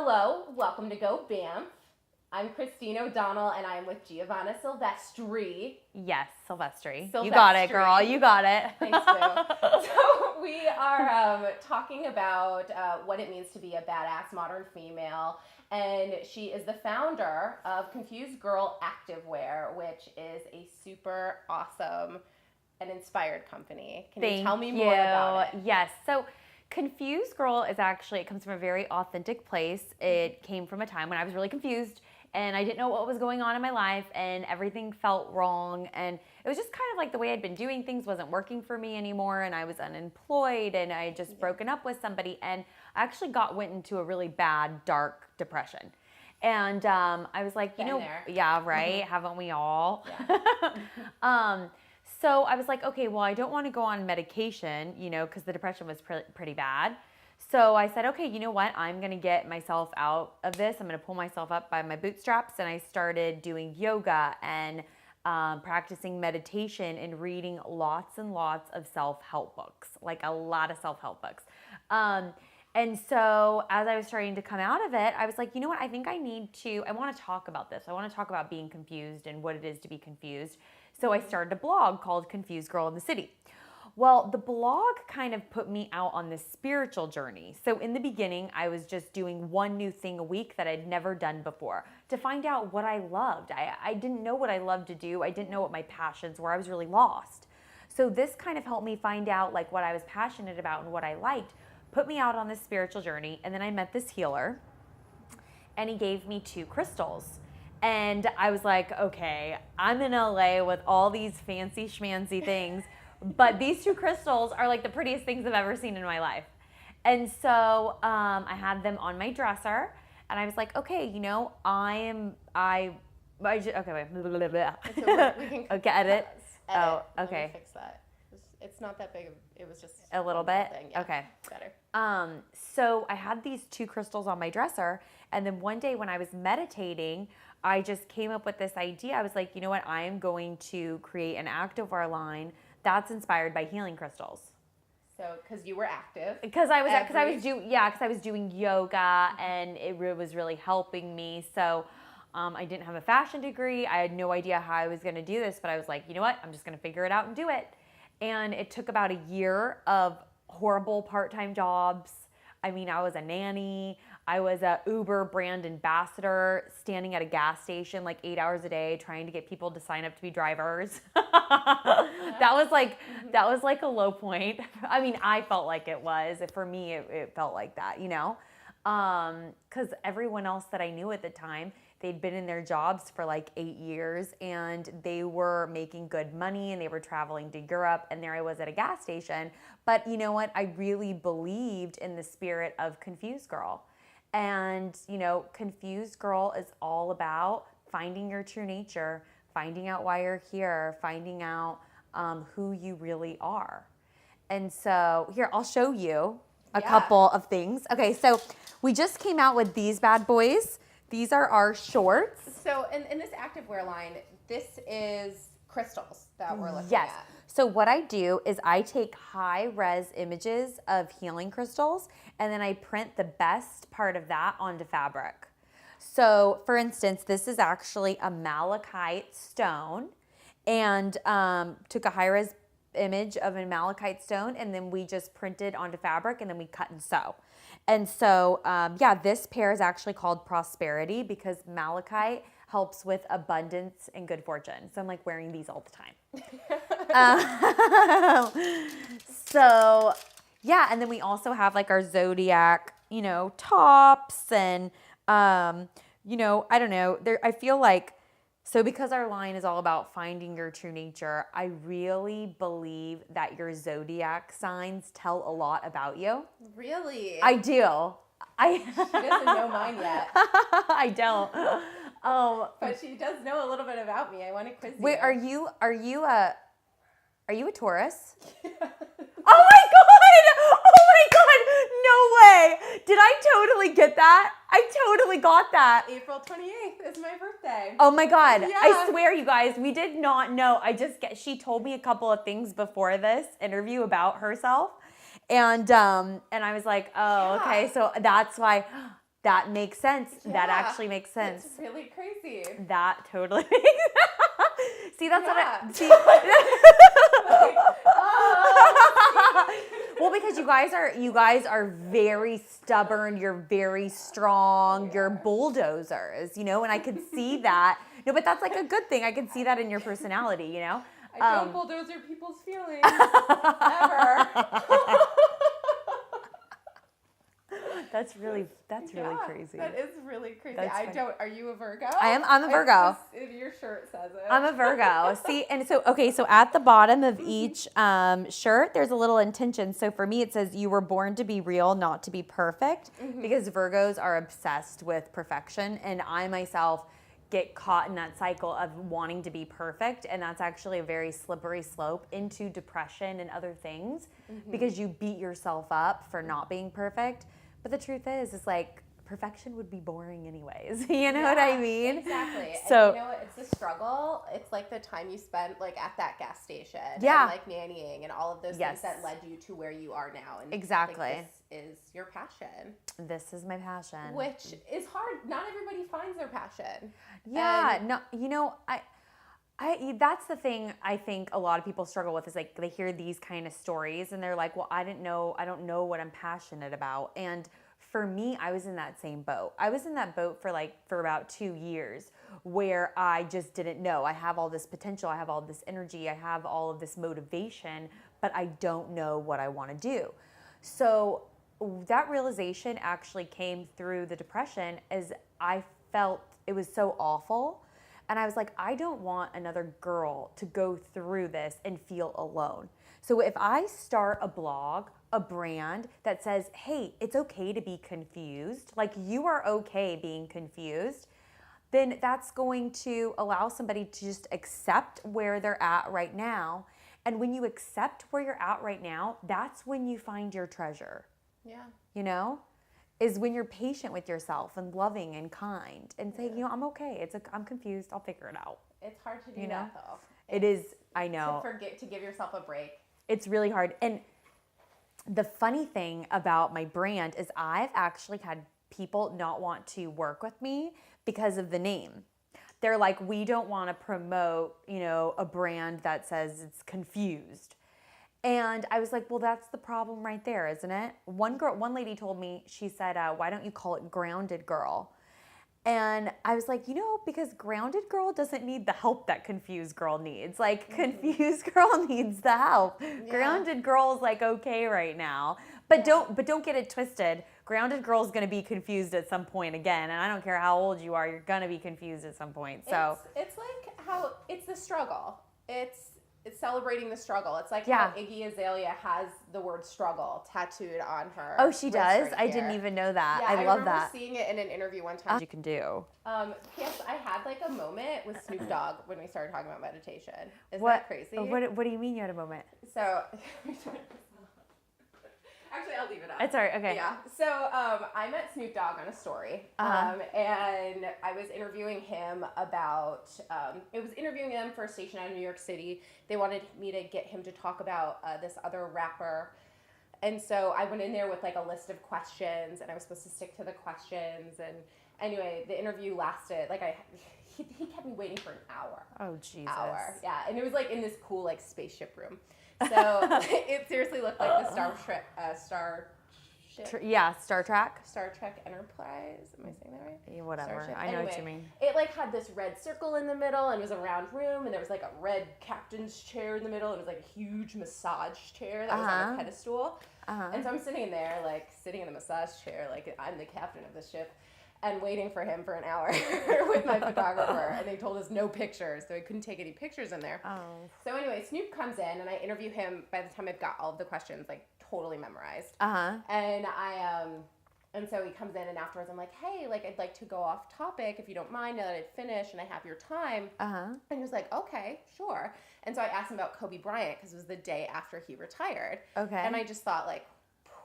Hello, welcome to Go Bam. I'm Christine O'Donnell and I'm with Giovanna Silvestre. Yes, Silvestre. Silvestre. You got it, girl. You got it. Thanks, Boo. So we are talking about what it means to be a badass modern female. And she is the founder of Confused Girl Activewear, which is a super awesome and inspired company. Can you tell me more about it? Yes. So Confused Girl is actually, it comes from a very authentic place. It came from a time when I was really confused and I didn't know what was going on in my life and everything felt wrong. And it was just kind of like the way I'd been doing things wasn't working for me anymore. And I was unemployed and I had just broken up with somebody. And I actually went into a really bad, dark depression. And I was like, yeah, right. Mm-hmm. Haven't we all? Yeah. So I was like, okay, well, I don't want to go on medication, because the depression was pretty bad. So I said, okay, you know what? I'm going to get myself out of this. I'm going to pull myself up by my bootstraps. And I started doing yoga and practicing meditation and reading lots and lots of self-help books, like a lot of self-help books. And so as I was starting to come out of it, I was like, you know what? I think I want to talk about this. I want to talk about being confused and what it is to be confused. So I started a blog called Confused Girl in the City. Well, the blog kind of put me out on this spiritual journey. So in the beginning, I was just doing one new thing a week that I'd never done before to find out what I loved. I didn't know what I loved to do. I didn't know what my passions were. I was really lost. So this kind of helped me find out like what I was passionate about and what I liked, put me out on this spiritual journey. And then I met this healer and he gave me 2 crystals. And I was like, okay, I'm in LA with all these fancy schmancy things, but these 2 crystals are like the prettiest things I've ever seen in my life. And so I had them on my dresser and I was like, okay, okay, wait. We can okay, edit. Oh, okay. Let me fix that. It's not that big. It was just a little bit. Yeah, okay. Better. So I had these 2 crystals on my dresser. And then one day when I was meditating, I just came up with this idea. I was like, you know what? I am going to create an activewear line that's inspired by healing crystals. So, because you were active. Because I was doing yoga and it was really helping me. So I didn't have a fashion degree. I had no idea how I was going to do this, but I was like, you know what? I'm just going to figure it out and do it. And it took about a year of horrible part-time jobs. I mean, I was a nanny. I was a Uber brand ambassador standing at a gas station like 8 hours a day trying to get people to sign up to be drivers. That was like a low point. I mean, I felt like it was. For me, it felt like that, because everyone else that I knew at the time, they'd been in their jobs for like 8 years and they were making good money and they were traveling to Europe and there I was at a gas station. But you know what? I really believed in the spirit of Confused Girl. And, Confused Girl is all about finding your true nature, finding out why you're here, finding out who you really are. And so here, I'll show you a couple of things. Okay, so we just came out with these bad boys. These are our shorts. So in this activewear line, this is crystals that we're looking Yes. at. So what I do is I take high-res images of healing crystals and then I print the best part of that onto fabric. So for instance, this is actually a malachite stone and took a high-res image of a malachite stone and then we just printed onto fabric and then we cut and sew. And so, this pair is actually called Prosperity because malachite helps with abundance and good fortune. So I'm like wearing these all the time. And then we also have like our zodiac, tops and, I don't know. I feel like, so because our line is all about finding your true nature, I really believe that your zodiac signs tell a lot about you. Really? I do. She doesn't know mine yet. I don't. But she does know a little bit about me. I want to quiz you. Wait, are you a Taurus? Oh my God! No way! Did I totally get that? I totally got that. April 28th is my birthday. Oh my God. Yeah. I swear, you guys, we did not know. She told me a couple of things before this interview about herself. And I was like, oh, okay. So that's why That makes sense. Yeah, that actually makes sense. It's really crazy. That totally makes sense. See, that's what I see. Well, because you guys are very stubborn, you're very strong, you're bulldozers, and I could see that. No, but that's like a good thing. I can see that in your personality, I don't bulldozer people's feelings ever. That's really crazy. That is really crazy. That's Are you a Virgo? I'm a Virgo. Your shirt says it. I'm a Virgo. See, and so at the bottom of each shirt, there's a little intention. So for me, it says you were born to be real, not to be perfect, because Virgos are obsessed with perfection, and I myself get caught in that cycle of wanting to be perfect, and that's actually a very slippery slope into depression and other things because you beat yourself up for not being perfect. But the truth is like perfection would be boring anyways. You know what I mean? Exactly. So, and it's the struggle. It's like the time you spent like at that gas station. Yeah. And like nannying and all of those things that led you to where you are now. And exactly. Like, this is your passion. This is my passion. Which is hard. Not everybody finds their passion. Yeah. I that's the thing I think a lot of people struggle with is like they hear these kind of stories and they're like, well, I don't know what I'm passionate about. And for me, I was in that same boat. I was in that boat for about 2 years where I just didn't know. I have all this potential, I have all this energy, I have all of this motivation, but I don't know what I want to do. So that realization actually came through the depression as I felt it was so awful. And I was like, I don't want another girl to go through this and feel alone. So if I start a blog, a brand that says, hey, it's okay to be confused, like you are okay being confused, then that's going to allow somebody to just accept where they're at right now. And when you accept where you're at right now, that's when you find your treasure. Yeah. Is when you're patient with yourself and loving and kind and say, I'm okay. I'm confused. I'll figure it out. It's hard to do that though. It is. I know. To give yourself a break. It's really hard. And the funny thing about my brand is I've actually had people not want to work with me because of the name. They're like, we don't want to promote, a brand that says it's confused. And I was like, well, that's the problem right there, isn't it? One lady told me, she said, why don't you call it Grounded Girl? And I was like, because Grounded Girl doesn't need the help that Confused Girl needs. Like, Confused Girl needs the help. Yeah. Grounded Girl's like okay right now. But don't get it twisted. Grounded Girl's gonna be confused at some point again. And I don't care how old you are, you're gonna be confused at some point. So it's like how it's the struggle. It's celebrating the struggle. It's like how Iggy Azalea has the word struggle tattooed on her. Oh, she does? Right I didn't even know that. Yeah, I love that. I remember seeing it in an interview one time. You can do. Yes, I had like a moment with Snoop Dogg when we started talking about meditation. Isn't What, that crazy? What do you mean you had a moment? So, actually, I'll leave it up. It's all right. Okay. Yeah. So I met Snoop Dogg on a story, and I was interviewing him about. It was interviewing him for a station out of New York City. They wanted me to get him to talk about this other rapper, and so I went in there with like a list of questions, and I was supposed to stick to the questions. And anyway, the interview lasted he kept me waiting for an hour. Oh Jesus. Yeah, and it was like in this cool like spaceship room. So it seriously looked like the Star Trek Enterprise. Am I saying that right? Yeah, whatever. Starship. I know what you mean. It like had this red circle in the middle and it was a round room and there was like a red captain's chair in the middle. It was like a huge massage chair that was on a pedestal. And so I'm sitting in there, like sitting in the massage chair, like I'm the captain of the ship. And waiting for him for an hour with my photographer. And they told us no pictures, so I couldn't take any pictures in there. Oh. So anyway, Snoop comes in, and I interview him by the time I've got all of the questions, like, totally memorized. And and so he comes in, and afterwards I'm like, hey, like, I'd like to go off topic, if you don't mind, now that I've finished and I have your time. And he was like, okay, sure. And so I asked him about Kobe Bryant, because it was the day after he retired. Okay. And I just thought, like,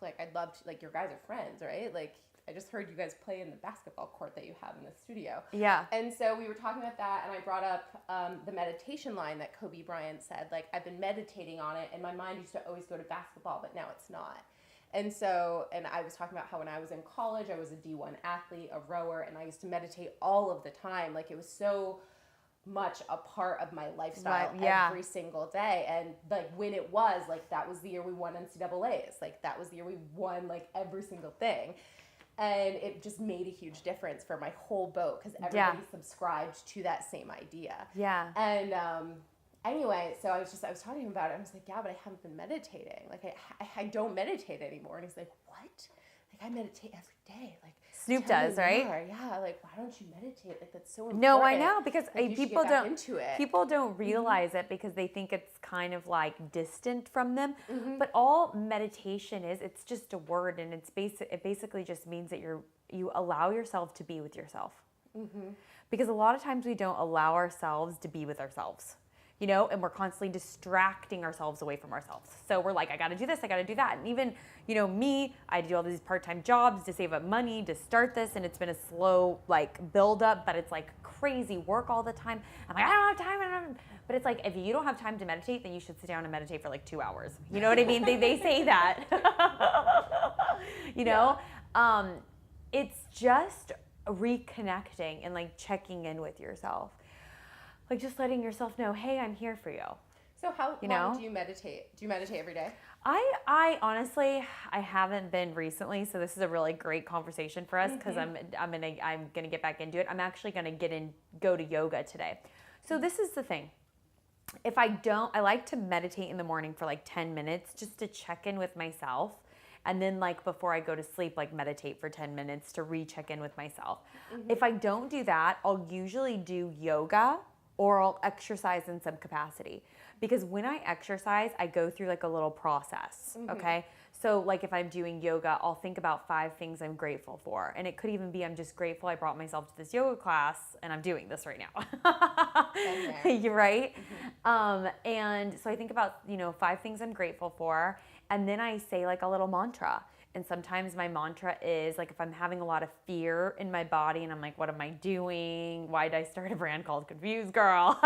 I'd love to, like, your guys are friends, right? Like, I just heard you guys play in the basketball court that you have in the studio. Yeah. And so we were talking about that, and I brought up the meditation line that Kobe Bryant said. Like, I've been meditating on it, and my mind used to always go to basketball, but now it's not. And so, and I was talking about how when I was in college, I was a D1 athlete, a rower, and I used to meditate all of the time. Like, it was so much a part of my lifestyle every single day. And like, when it was like, that was the year we won NCAAs. Like, that was the year we won like every single thing. And it just made a huge difference for my whole boat because everybody subscribed to that same idea. Yeah. And anyway, so I was talking about it. I was like, yeah, but I haven't been meditating. Like, I don't meditate anymore. And he's like, what? Like, I meditate every day. Like, Snoop does, right? More. Yeah, like, why don't you meditate? Like, that's so important. No, I know, because like, people don't realize it because they think it's kind of like distant from them. But all meditation is, it's just a word, and it basically just means that you allow yourself to be with yourself. Because a lot of times we don't allow ourselves to be with ourselves. You know, and we're constantly distracting ourselves away from ourselves. So we're like, I gotta do this, I gotta do that. And even, you know, me, I do all these part-time jobs to save up money to start this, and it's been a slow, like, build up, but it's like crazy work all the time. I'm like, I don't have time. But it's like, if you don't have time to meditate, then you should sit down and meditate for like 2 hours. You know what I mean? They say that. You know? It's just reconnecting and like checking in with yourself. Like, just letting yourself know, hey, I'm here for you. So how long do you meditate? Do you meditate every day? I honestly, I haven't been recently, so this is a really great conversation for us because I'm gonna get back into it. I'm actually gonna go to yoga today. So this is the thing. If I like to meditate in the morning for like 10 minutes just to check in with myself. And then like before I go to sleep, like meditate for 10 minutes to re-check in with myself. If I don't do that, I'll usually do yoga or I'll exercise in some capacity. Because when I exercise, I go through like a little process, okay? So like if I'm doing yoga, I'll think about 5 things I'm grateful for. And it could even be I'm just grateful I brought myself to this yoga class and I'm doing this right now. You're right? And so I think about, 5 things I'm grateful for. And then I say like a little mantra. And sometimes my mantra is like if I'm having a lot of fear in my body and I'm like, what am I doing? Why did I start a brand called Confused Girl?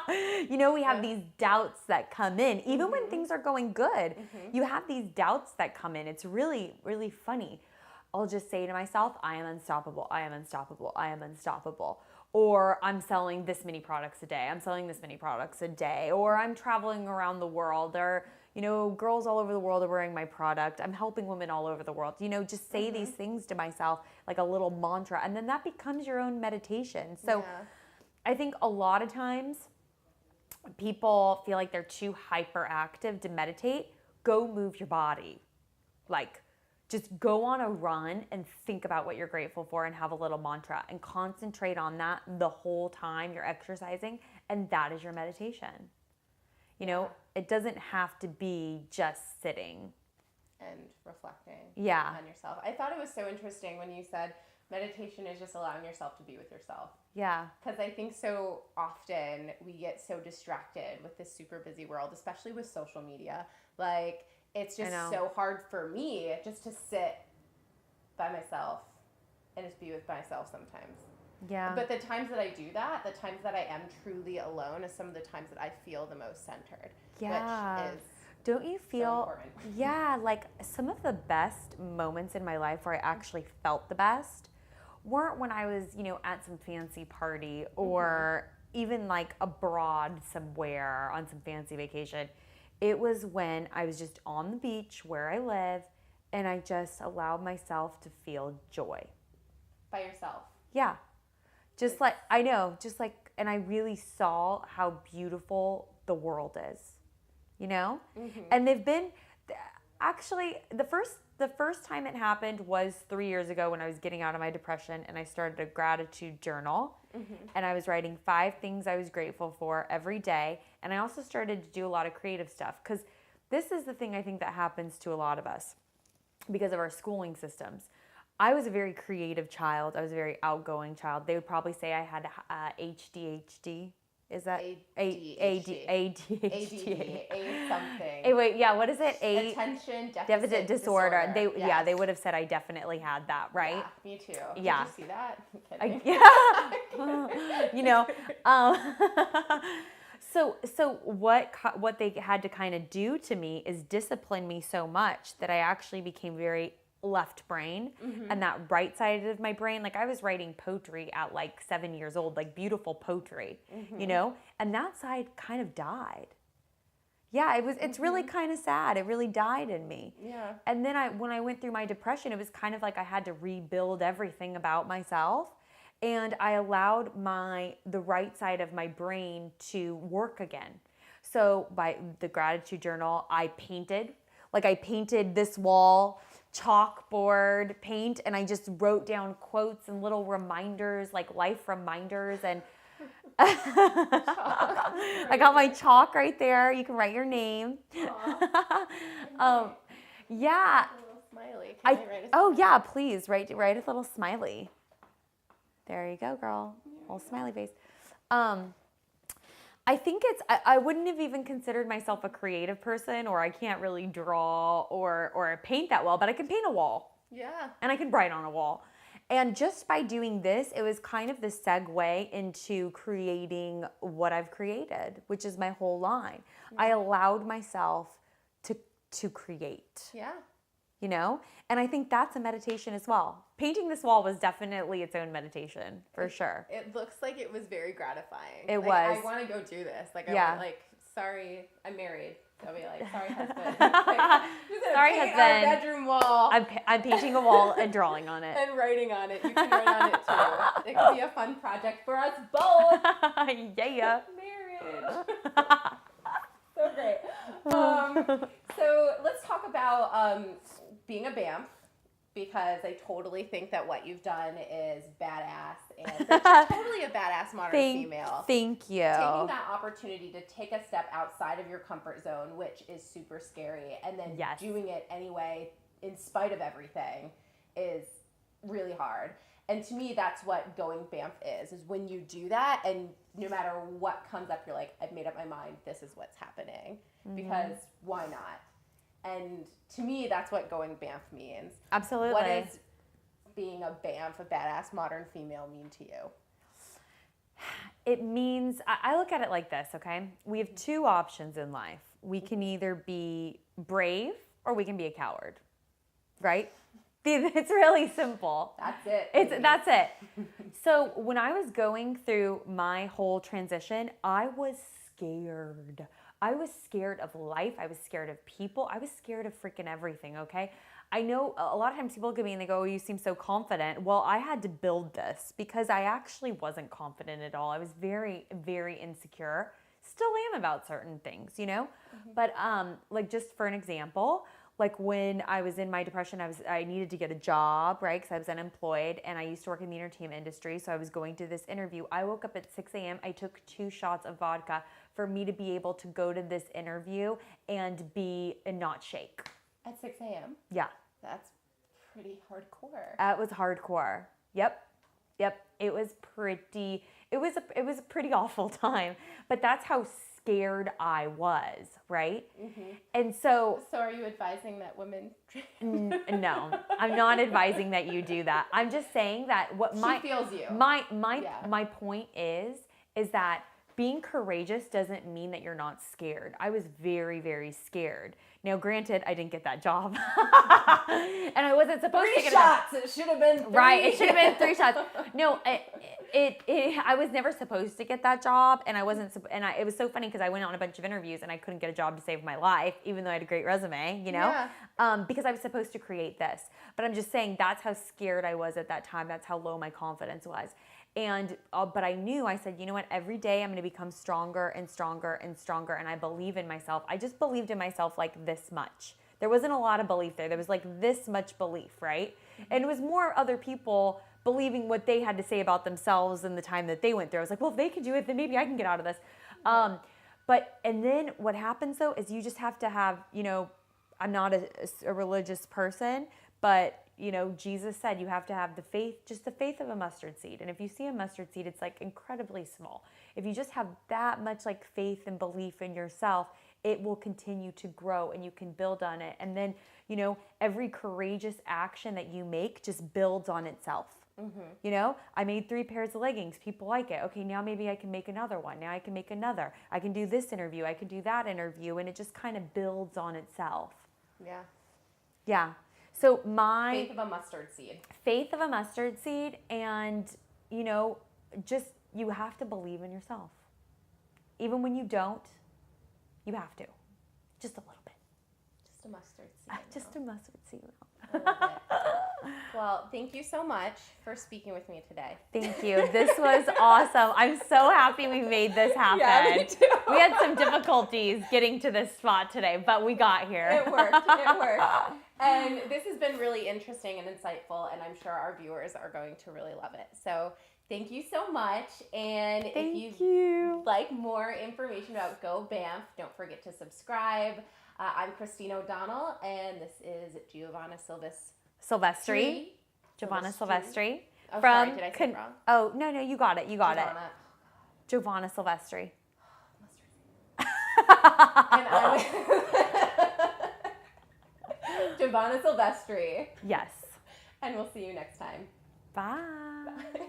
We have these doubts that come in. Even when things are going good, you have these doubts that come in. It's really, really funny. I'll just say to myself, I am unstoppable. I am unstoppable. I am unstoppable. Or I'm selling this many products a day. I'm selling this many products a day. Or I'm traveling around the world. Or girls all over the world are wearing my product. I'm helping women all over the world. Just say these things to myself like a little mantra, and then that becomes your own meditation. So I think a lot of times people feel like they're too hyperactive to meditate. Go move your body. Like, just go on a run and think about what you're grateful for and have a little mantra and concentrate on that the whole time you're exercising, and that is your meditation. It doesn't have to be just sitting and reflecting on yourself. I thought it was so interesting when you said meditation is just allowing yourself to be with yourself. Yeah. Because I think so often we get so distracted with this super busy world, especially with social media. Like, it's just so hard for me just to sit by myself and just be with myself sometimes. Yeah. But the times that I do that, the times that I am truly alone is some of the times that I feel the most centered. Yeah. Which is Don't you feel, so important. Yeah, like some of the best moments in my life where I actually felt the best weren't when I was, at some fancy party or even like abroad somewhere on some fancy vacation. It was when I was just on the beach where I live and I just allowed myself to feel joy. By yourself. Yeah. And I really saw how beautiful the world is, And they've been, actually, the first time it happened was 3 years ago when I was getting out of my depression and I started a gratitude journal. And I was writing 5 things I was grateful for every day. And I also started to do a lot of creative stuff because this is the thing I think that happens to a lot of us because of our schooling systems. I was a very creative child. I was a very outgoing child. They would probably say I had HDHD. Is that ADHD? A something. Hey, wait, yeah, what is it? Attention deficit disorder. They would have said I definitely had that, right? Yeah, me too. Yeah. Did you see that? I'm kidding. So what they had to kind of do to me is discipline me so much that I actually became very left brain, and that right side of my brain, like I was writing poetry at like 7 years old, like beautiful poetry, and that side kind of died. Yeah, it's really kind of sad. It really died in me. Yeah. And then when I went through my depression, it was kind of like I had to rebuild everything about myself. And I allowed the right side of my brain to work again. So by the gratitude journal, I painted this wall, chalkboard paint, and I just wrote down quotes and little reminders, like life reminders, and I got my chalk right there. You can write your name. Yeah. A little smiley. Can I write a Oh yeah, please write a little smiley. There you go, girl. Little smiley face. I think I wouldn't have even considered myself a creative person, or I can't really draw or paint that well, but I can paint a wall. Yeah. And I can write on a wall. And just by doing this, it was kind of the segue into creating what I've created, which is my whole line. Yeah. I allowed myself to create. Yeah. And I think that's a meditation as well. Painting this wall was definitely its own meditation, for sure. It looks like it was very gratifying. It was. I want to go do this. Like, yeah. Sorry, I'm married. So I'll be like, sorry, husband. Sorry, paint husband. Our bedroom wall. I'm painting a wall and drawing on it. And writing on it. You can write on it too. It could be a fun project for us both. Yeah. Marriage. So great. So let's talk about being a BAMF, because I totally think that what you've done is badass, and that you're totally a badass modern female. Thank you. Taking that opportunity to take a step outside of your comfort zone, which is super scary, and then doing it anyway in spite of everything is really hard. And to me, that's what going BAMF is when you do that, and no matter what comes up, you're like, I've made up my mind, this is what's happening, because why not? And to me, that's what going BAMF means. Absolutely. What does being a BAMF, a badass modern female, mean to you? It means, I look at it like this, okay? We have two options in life. We can either be brave or we can be a coward, right? It's really simple. That's it. That's it. So when I was going through my whole transition, I was scared. I was scared of life. I was scared of people. I was scared of freaking everything, okay? I know a lot of times people look at me and they go, oh, you seem so confident. Well, I had to build this because I actually wasn't confident at all. I was very, very insecure. Still am about certain things, But like just for an example, like when I was in my depression, I needed to get a job, right? Because I was unemployed, and I used to work in the entertainment industry. So I was going to this interview. I woke up at 6 a.m. I took 2 shots of vodka for me to be able to go to this interview and not shake. At 6 a.m.? Yeah. That's pretty hardcore. It was hardcore. Yep. It was a pretty awful time, but that's how scared I was, right? And so are you advising that women? No, I'm not advising that you do that. I'm just saying that she feels you. My point is that being courageous doesn't mean that you're not scared. I was very, very scared. Now, granted, I didn't get that job, and I wasn't supposed to get shots. It should have been 3. Right. It should have been 3 shots. No, I was never supposed to get that job, and I wasn't. It was so funny because I went on a bunch of interviews and I couldn't get a job to save my life, even though I had a great resume, because I was supposed to create this. But I'm just saying that's how scared I was at that time. That's how low my confidence was. And but I knew, I said, you know what, every day I'm going to become stronger and stronger and stronger, and I believe in myself. I just believed in myself like this much. There wasn't a lot of belief there. There was like this much belief, right? And it was more other people believing what they had to say about themselves and the time that they went through. I was like, well, if they can do it, then maybe I can get out of this. And then what happens though is you just have to have, I'm not a religious person, but Jesus said you have to have the faith, just the faith of a mustard seed. And if you see a mustard seed, it's like incredibly small. If you just have that much like faith and belief in yourself, it will continue to grow and you can build on it. And then, every courageous action that you make just builds on itself. You know, I made 3 pairs of leggings. People like it. Okay, now maybe I can make another one. Now I can make another. I can do this interview. I can do that interview. And it just kind of builds on itself. Yeah. Yeah. So my Faith of a mustard seed. Faith of a mustard seed. And, you know, just you have to believe in yourself. Even when you don't, you have to. Just a little bit. Just a mustard seed. Just a mustard seed. I love it. Well, thank you so much for speaking with me today. Thank you. This was awesome. I'm so happy we made this happen. Yeah, me too. We had some difficulties getting to this spot today, but we got here. It worked. It worked. And this has been really interesting and insightful, and I'm sure our viewers are going to really love it. So thank you so much. And if you like more information about Go Banff, don't forget to subscribe. I'm Christine O'Donnell, and this is Giovanna Silvestre. Giovanna Silvestre. Oh, sorry, did I say it wrong? Oh, no, you got it. You got Giovanna. it. Giovanna Silvestre. And I'm Giovanna Silvestre. Yes. And we'll see you next time. Bye.